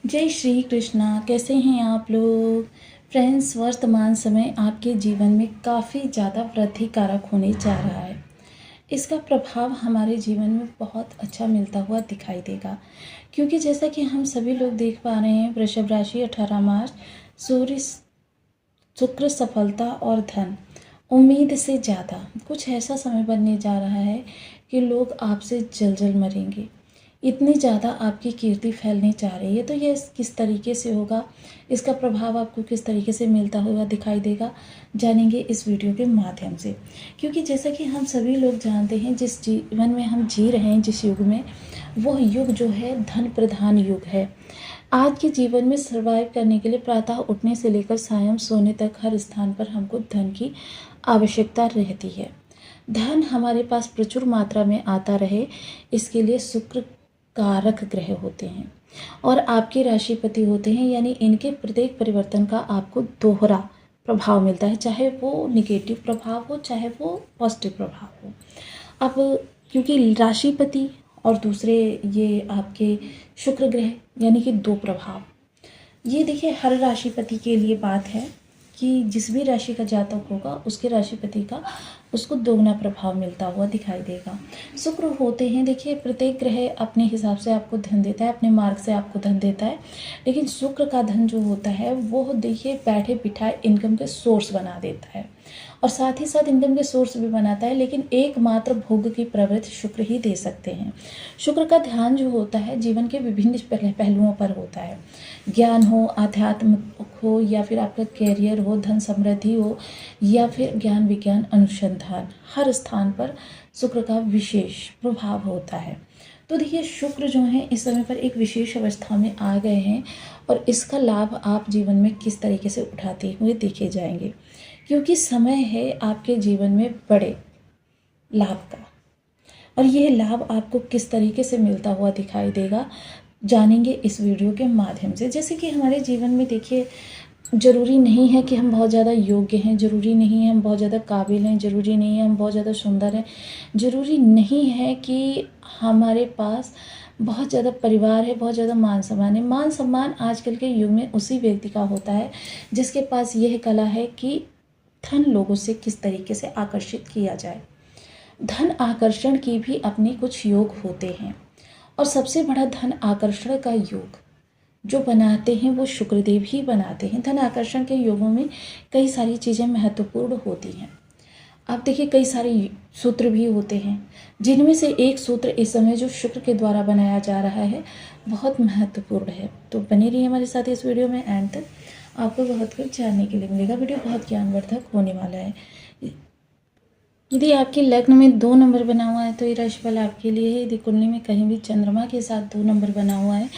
जय श्री कृष्णा। कैसे हैं आप लोग फ्रेंड्स। वर्तमान समय आपके जीवन में काफ़ी ज़्यादा वृद्धि कारक होने जा रहा है। इसका प्रभाव हमारे जीवन में बहुत अच्छा मिलता हुआ दिखाई देगा, क्योंकि जैसा कि हम सभी लोग देख पा रहे हैं, वृषभ राशि 18 मार्च, सूर्य शुक्र सफलता और धन उम्मीद से ज़्यादा कुछ ऐसा समय बनने जा रहा है कि लोग आपसे जल मरेंगे। इतनी ज़्यादा आपकी कीर्ति फैलने जा रही है। तो ये किस तरीके से होगा, इसका प्रभाव आपको किस तरीके से मिलता हुआ दिखाई देगा, जानेंगे इस वीडियो के माध्यम से। क्योंकि जैसा कि हम सभी लोग जानते हैं, जिस जीवन में हम जी रहे हैं, जिस युग में, वह युग जो है धन प्रधान युग है। आज के जीवन में सर्वाइव करने के लिए प्रातः उठने से लेकर सायं सोने तक हर स्थान पर हमको धन की आवश्यकता रहती है। धन हमारे पास प्रचुर मात्रा में आता रहे, इसके लिए शुक्र कारक ग्रह होते हैं और आपके राशिपति होते हैं, यानी इनके प्रत्येक परिवर्तन का आपको दोहरा प्रभाव मिलता है, चाहे वो निगेटिव प्रभाव हो चाहे वो पॉजिटिव प्रभाव हो। अब क्योंकि राशिपति और दूसरे ये आपके शुक्र ग्रह, यानी कि दो प्रभाव, ये देखिए हर राशिपति के लिए बात है कि जिस भी राशि का जातक होगा उसके राशिपति का उसको दोगुना प्रभाव मिलता हुआ दिखाई देगा। शुक्र होते हैं, देखिए प्रत्येक ग्रह अपने हिसाब से आपको धन देता है, अपने मार्ग से आपको धन देता है, लेकिन शुक्र का धन जो होता है वो देखिए बैठे बिठाए इनकम के सोर्स बना देता है और साथ ही साथ इनकम के सोर्स भी बनाता है, लेकिन एकमात्र भोग की प्रवृत्ति शुक्र ही दे सकते हैं। शुक्र का ध्यान जो होता है जीवन के विभिन्न पहलुओं पर होता है, ज्ञान हो, आध्यात्म हो, या फिर आपका कैरियर हो, धन समृद्धि हो, या फिर ज्ञान विज्ञान अनुसंधान, हर स्थान पर शुक्र का विशेष प्रभाव होता है। तो देखिए शुक्र जो है इस समय पर एक विशेष अवस्था में आ गए हैं और इसका लाभ आप जीवन में किस तरीके से उठाते हुए देखे जाएंगे, क्योंकि समय है आपके जीवन में बड़े लाभ का, और यह लाभ आपको किस तरीके से मिलता हुआ दिखाई देगा जानेंगे इस वीडियो के माध्यम से। जैसे कि हमारे जीवन में देखिए ज़रूरी नहीं है कि हम बहुत ज़्यादा योग्य हैं, ज़रूरी नहीं है हम बहुत ज़्यादा काबिल हैं, ज़रूरी नहीं है हम बहुत ज़्यादा सुंदर हैं, ज़रूरी नहीं है कि हमारे पास बहुत ज़्यादा परिवार है, बहुत ज़्यादा मान सम्मान है। मान सम्मान आजकल के युग में उसी व्यक्ति का होता है जिसके पास यह कला है कि धन लोगों से किस तरीके से आकर्षित किया जाए। धन आकर्षण की भी अपने कुछ योग होते हैं और सबसे बड़ा धन आकर्षण का योग जो बनाते हैं वो शुक्रदेव ही बनाते हैं। धन आकर्षण के योगों में कई सारी चीज़ें महत्वपूर्ण होती हैं। आप देखिए कई सारे सूत्र भी होते हैं, जिनमें से एक सूत्र इस समय जो शुक्र के द्वारा बनाया जा रहा है बहुत महत्वपूर्ण है। तो बने रहिए हमारे साथ इस वीडियो में, एंड तक आपको बहुत कुछ जानने के लिए मिलेगा। वीडियो बहुत ज्ञानवर्धक होने वाला है। यदि आपके लग्न में 2 नंबर बना हुआ है तो ये राशिफल आपके लिए है। यदि कुंडली में कहीं भी चंद्रमा के साथ 2 नंबर बना हुआ है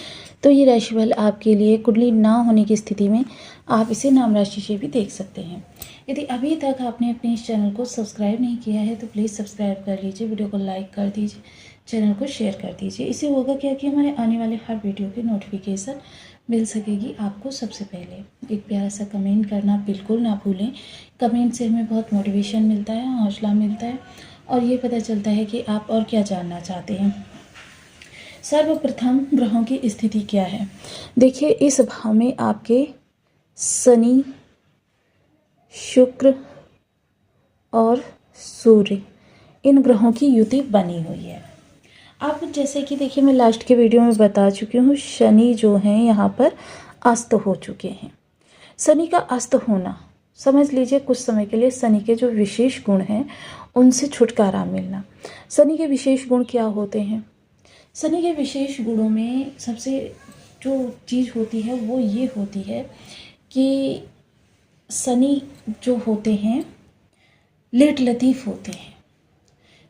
तो ये राशिफल आपके लिए। कुंडली ना होने की स्थिति में आप इसे नाम राशि से भी देख सकते हैं। यदि अभी तक आपने अपने इस चैनल को सब्सक्राइब नहीं किया है तो प्लीज़ सब्सक्राइब कर लीजिए, वीडियो को लाइक कर दीजिए, चैनल को शेयर कर दीजिए। इससे होगा क्या कि हमारे आने वाले हर वीडियो की नोटिफिकेशन मिल सकेगी आपको सबसे पहले। एक प्यारा सा कमेंट करना बिल्कुल ना भूलें। कमेंट से हमें बहुत मोटिवेशन मिलता है, हौसला मिलता है और ये पता चलता है कि आप और क्या जानना चाहते हैं। सर्वप्रथम ग्रहों की स्थिति क्या है, देखिए इस भाव में आपके शनि, शुक्र और सूर्य, इन ग्रहों की युति बनी हुई है। अब जैसे कि देखिए मैं लास्ट के वीडियो में बता चुकी हूँ, शनि जो हैं यहाँ पर अस्त हो चुके हैं। शनि का अस्त होना समझ लीजिए कुछ समय के लिए शनि के जो विशेष गुण हैं उनसे छुटकारा मिलना। शनि के विशेष गुण क्या होते हैं? शनि के विशेष गुणों में सबसे जो चीज़ होती है वो ये होती है कि शनि जो होते हैं लेट लतीफ़ होते हैं।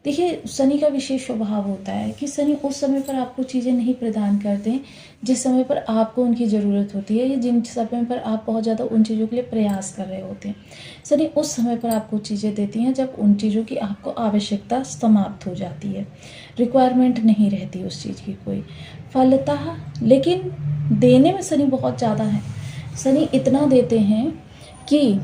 देखिए शनि का विशेष स्वभाव होता है कि शनि उस समय पर आपको चीज़ें नहीं प्रदान करते जिस समय पर आपको उनकी ज़रूरत होती है, या जिन समय पर आप बहुत ज़्यादा उन चीज़ों के लिए प्रयास कर रहे होते हैं। शनि उस समय पर आपको चीज़ें देती हैं जब उन चीज़ों की आपको आवश्यकता समाप्त हो जाती है, रिक्वायरमेंट नहीं रहती उस चीज़ की कोई फलतः। लेकिन देने में शनि बहुत ज़्यादा है। शनि इतना देते हैं कि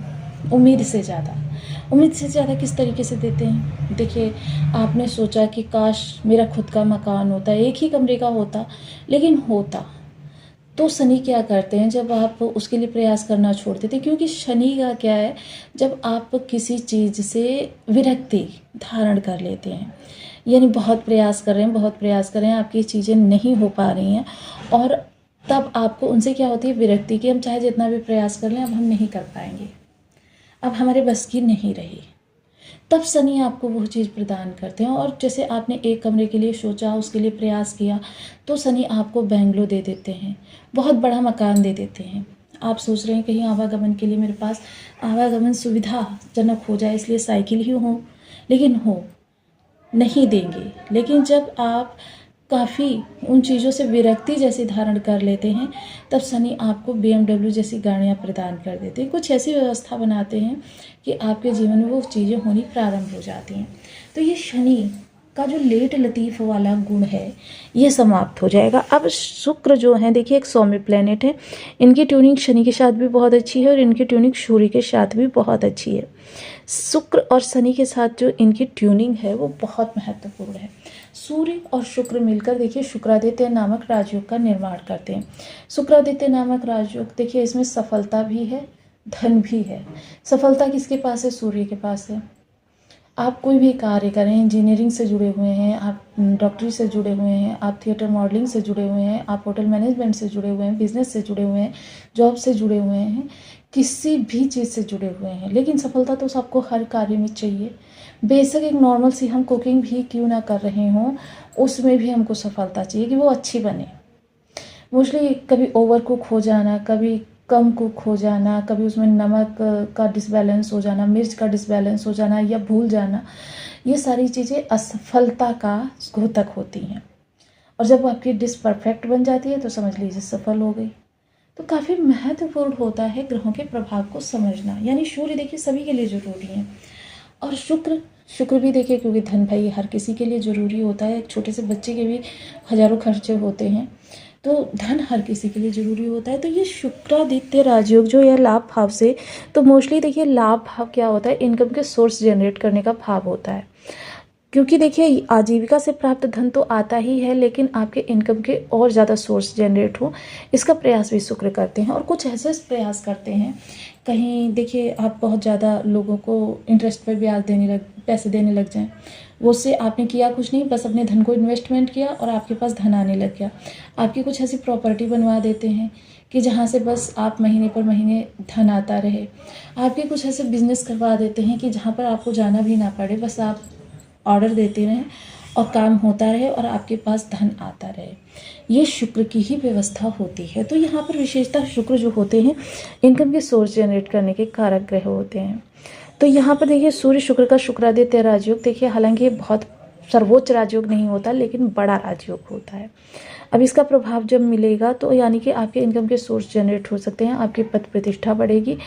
उम्मीद से ज़्यादा किस तरीके से देते हैं? देखिए आपने सोचा कि काश मेरा खुद का मकान होता, एक ही कमरे का होता, लेकिन होता तो शनि क्या करते हैं, जब आप उसके लिए प्रयास करना छोड़ देते हैं, क्योंकि शनि का क्या है, जब आप किसी चीज़ से विरक्ति धारण कर लेते हैं, यानी बहुत प्रयास कर रहे हैं, बहुत प्रयास कर रहे हैं, आपकी चीज़ें नहीं हो पा रही हैं, और तब आपको उनसे क्या होती है, विरक्ति की, हम चाहे जितना भी प्रयास कर लें, अब हम नहीं कर पाएंगे, अब हमारे बस की नहीं रही। तब शनि आपको वो चीज़ प्रदान करते हैं। और जैसे आपने एक कमरे के लिए सोचा, उसके लिए प्रयास किया, तो शनि आपको बंगलो दे देते हैं, बहुत बड़ा मकान दे देते हैं। आप सोच रहे हैं कहीं आवागमन के लिए मेरे पास आवागमन सुविधाजनक हो जाए, इसलिए साइकिल ही हो, लेकिन हो नहीं देंगे। लेकिन जब आप काफ़ी उन चीज़ों से विरक्ति जैसी धारण कर लेते हैं, तब शनि आपको BMW जैसी गाड़ियाँ प्रदान कर देते हैं, कुछ ऐसी व्यवस्था बनाते हैं कि आपके जीवन में वो चीज़ें होनी प्रारंभ हो जाती हैं। तो ये शनि का जो लेट लतीफ़ वाला गुण है, ये समाप्त हो जाएगा। अब शुक्र जो है, देखिए एक सौम्य प्लेनेट है, इनकी ट्यूनिंग शनि के साथ भी बहुत अच्छी है और इनकी ट्यूनिंग सूर्य के साथ भी बहुत अच्छी है। शुक्र और शनि के साथ जो इनकी ट्यूनिंग है वो बहुत महत्वपूर्ण है। सूर्य और शुक्र मिलकर देखिए शुक्रादित्य नामक राजयोग का निर्माण करते हैं। शुक्रादित्य नामक राजयोग, देखिए इसमें सफलता भी है, धन भी है। सफलता किसके पास है? सूर्य के पास है। आप कोई भी कार्य करें, इंजीनियरिंग से जुड़े हुए हैं, आप डॉक्टरी से जुड़े हुए हैं, आप थिएटर मॉडलिंग से जुड़े हुए हैं, आप होटल मैनेजमेंट से जुड़े हुए हैं, बिजनेस से जुड़े हुए हैं, जॉब से जुड़े हुए हैं, किसी भी चीज़ से जुड़े हुए हैं, लेकिन सफलता तो सबको हर कार्य में चाहिए। बेशक एक नॉर्मल सी हम कुकिंग भी क्यों ना कर रहे हों, उसमें भी हमको सफलता चाहिए कि वो अच्छी बने। मोस्टली कभी ओवर कुक हो जाना, कभी कम कुक हो जाना, कभी उसमें नमक का डिसबैलेंस हो जाना, मिर्च का डिसबैलेंस हो जाना या भूल जाना, ये सारी चीज़ें असफलता का घोतक होती हैं। और जब आपकी डिश परफेक्ट बन जाती है तो समझ लीजिए सफल हो गई। तो काफ़ी महत्वपूर्ण होता है ग्रहों के प्रभाव को समझना। यानी सूर्य देखिए सभी के लिए ज़रूरी है, और शुक्र शुक्र भी देखिए, क्योंकि धन भाई हर किसी के लिए ज़रूरी होता है। एक छोटे से बच्चे के भी हज़ारों खर्चे होते हैं, तो धन हर किसी के लिए ज़रूरी होता है। तो ये शुक्रादित्य राजयोग जो है लाभ भाव से, तो मोस्टली देखिए लाभ भाव क्या होता है, इनकम के सोर्स जनरेट करने का भाव होता है। क्योंकि देखिए आजीविका से प्राप्त धन तो आता ही है, लेकिन आपके इनकम के और ज़्यादा सोर्स जनरेट हो, इसका प्रयास भी शुक्र करते हैं। और कुछ ऐसे प्रयास करते हैं, कहीं देखिए आप बहुत ज़्यादा लोगों को इंटरेस्ट पर ब्याज पैसे देने लग जाएं, वो उससे आपने किया कुछ नहीं, बस अपने धन को इन्वेस्टमेंट किया और आपके पास धन आने लग गया। आपकी कुछ ऐसी प्रॉपर्टी बनवा देते हैं कि जहाँ से बस आप महीने पर महीने धन आता रहे। आपके कुछ ऐसे बिजनेस करवा देते हैं कि जहाँ पर आपको जाना भी ना पड़े, बस आप ऑर्डर देते रहें और काम होता रहे और आपके पास धन आता रहे। ये शुक्र की ही व्यवस्था होती है। तो यहाँ पर विशेषता शुक्र जो होते हैं, इनकम के सोर्स जनरेट करने के कारक ग्रह होते हैं। तो यहाँ पर देखिए सूर्य शुक्र का शुक्रादित्य राजयोग, देखिए हालांकि ये बहुत सर्वोच्च राजयोग नहीं होता, लेकिन बड़ा राजयोग होता है। अब इसका प्रभाव जब मिलेगा तो यानी कि आपके इनकम के सोर्स जनरेट हो सकते हैं, आपकी पद प्रतिष्ठा बढ़ेगी,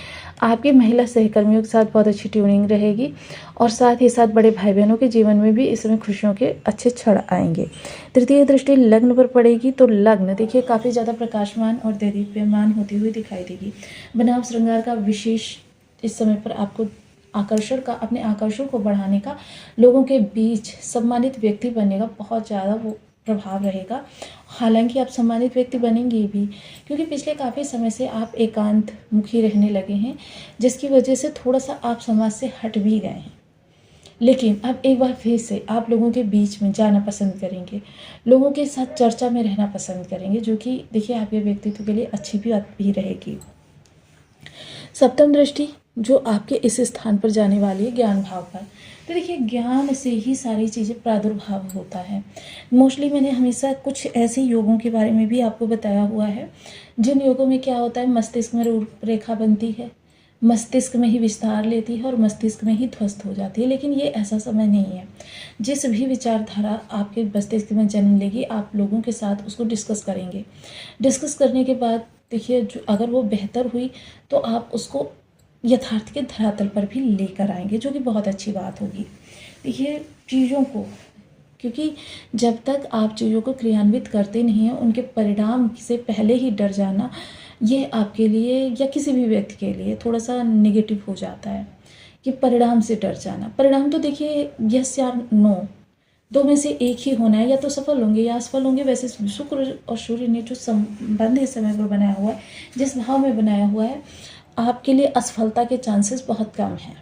आपकी महिला सहकर्मियों के साथ बहुत अच्छी ट्यूनिंग रहेगी, और साथ ही साथ बड़े भाई बहनों के जीवन में भी इस समय खुशियों के अच्छे क्षण आएंगे। तृतीय दृष्टि लग्न पर पड़ेगी, तो लग्न देखिए काफ़ी ज़्यादा प्रकाशमान और दैदीप्यमान होती हुई दिखाई देगी। बनाव श्रृंगार का विशेष इस समय पर आपको अपने आकर्षण को बढ़ाने का, लोगों के बीच सम्मानित व्यक्ति बनने का बहुत ज़्यादा वो प्रभाव रहेगा। हालांकि आप सम्मानित व्यक्ति बनेंगे भी, क्योंकि पिछले काफ़ी समय से आप एकांत मुखी रहने लगे हैं, जिसकी वजह से थोड़ा सा आप समाज से हट भी गए हैं। लेकिन अब एक बार फिर से आप लोगों के बीच में जाना पसंद करेंगे, लोगों के साथ चर्चा में रहना पसंद करेंगे, जो कि देखिए आपके व्यक्तित्व के लिए अच्छी भी रहेगी। सप्तम दृष्टि जो आपके इस स्थान पर जाने वाली है ज्ञान भाव पर, तो देखिए ज्ञान से ही सारी चीज़ें प्रादुर्भाव होता है। मोस्टली मैंने हमेशा कुछ ऐसे योगों के बारे में भी आपको बताया हुआ है, जिन योगों में क्या होता है, मस्तिष्क में रूपरेखा बनती है, मस्तिष्क में ही विस्तार लेती है और मस्तिष्क में ही ध्वस्त हो जाती है। लेकिन ये ऐसा समय नहीं है। जिस भी विचारधारा आपके मस्तिष्क में जन्म लेगी, आप लोगों के साथ उसको डिस्कस करेंगे। डिस्कस करने के बाद देखिए जो अगर वो बेहतर हुई तो आप उसको यथार्थ के धरातल पर भी लेकर आएंगे, जो कि बहुत अच्छी बात होगी। देखिए चीज़ों को, क्योंकि जब तक आप चीज़ों को क्रियान्वित करते नहीं हैं, उनके परिणाम से पहले ही डर जाना, ये आपके लिए या किसी भी व्यक्ति के लिए थोड़ा सा नेगेटिव हो जाता है कि परिणाम से डर जाना। परिणाम तो देखिए यस या नो, दो में से एक ही होना है, या तो सफल होंगे या असफल होंगे। वैसे शुक्र और सूर्य ने जो संबंध इस समय पर बनाया हुआ है, जिस भाव में बनाया हुआ है, आपके लिए असफलता के चांसेस बहुत कम हैं।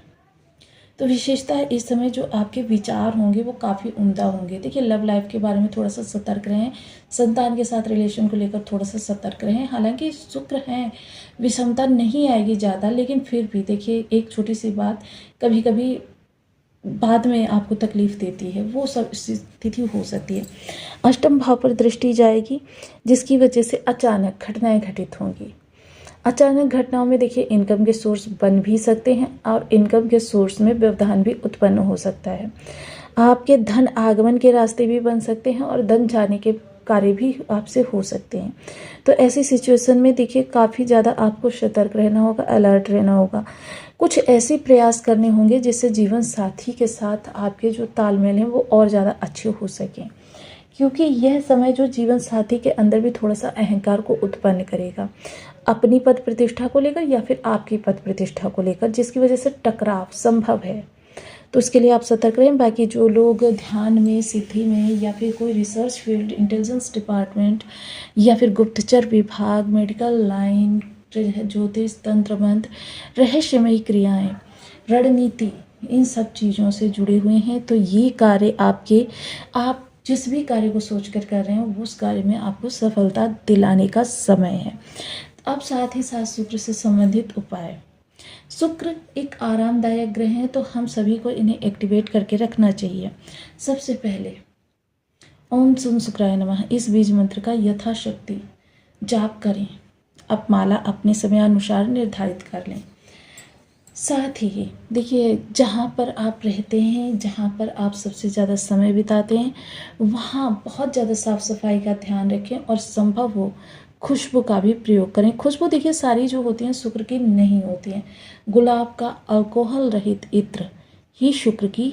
तो विशेषता है इस समय जो आपके विचार होंगे वो काफ़ी उम्दा होंगे। देखिए, लव लाइफ के बारे में थोड़ा सा सतर्क रहें, संतान के साथ रिलेशन को लेकर थोड़ा सा सतर्क रहें। हालांकि शुक्र हैं, विषमता नहीं आएगी ज़्यादा, लेकिन फिर भी देखिए, एक छोटी सी बात कभी कभी बाद में आपको तकलीफ देती है, वो सब स्थिति हो सकती है। अष्टम भाव पर दृष्टि जाएगी, जिसकी वजह से अचानक घटनाएं घटित होंगी। अचानक घटनाओं में देखिए इनकम के सोर्स बन भी सकते हैं, और इनकम के सोर्स में व्यवधान भी उत्पन्न हो सकता है। आपके धन आगमन के रास्ते भी बन सकते हैं, और धन जाने के कार्य भी आपसे हो सकते हैं। तो ऐसी सिचुएशन में देखिए काफ़ी ज़्यादा आपको सतर्क रहना होगा, अलर्ट रहना होगा। कुछ ऐसे प्रयास करने होंगे जिससे जीवन साथी के साथ आपके जो तालमेल हैं वो और ज़्यादा अच्छे हो सकें, क्योंकि यह समय जो जीवन साथी के अंदर भी थोड़ा सा अहंकार को उत्पन्न करेगा, अपनी पद प्रतिष्ठा को लेकर या फिर आपकी पद प्रतिष्ठा को लेकर, जिसकी वजह से टकराव संभव है। तो इसके लिए आप सतर्क रहें। बाकी जो लोग ध्यान में, सिद्धि में, या फिर कोई रिसर्च फील्ड, इंटेलिजेंस डिपार्टमेंट, या फिर गुप्तचर विभाग, मेडिकल लाइन, ज्योतिष, तंत्र मंत्र, रहस्यमयी क्रियाएं, रणनीति, इन सब चीज़ों से जुड़े हुए हैं, तो ये कार्य आप जिस भी कार्य को सोचकर कर रहे हैं उस कार्य में आपको सफलता दिलाने का समय है। अब साथ ही साथ शुक्र से संबंधित उपाय। शुक्र एक आरामदायक ग्रह है, तो हम सभी को इन्हें एक्टिवेट करके रखना चाहिए। सबसे पहले ओम सुन शुक्राय नमः इस बीज मंत्र का यथाशक्ति जाप करें। अब माला अपने समयानुसार निर्धारित कर लें। साथ ही देखिए, जहाँ पर आप रहते हैं, जहाँ पर आप सबसे ज़्यादा समय बिताते हैं, वहाँ बहुत ज़्यादा साफ सफाई का ध्यान रखें, और संभव हो खुशबू का भी प्रयोग करें। खुशबू देखिए सारी जो होती हैं शुक्र की नहीं होती हैं। गुलाब का अल्कोहल रहित इत्र ही शुक्र की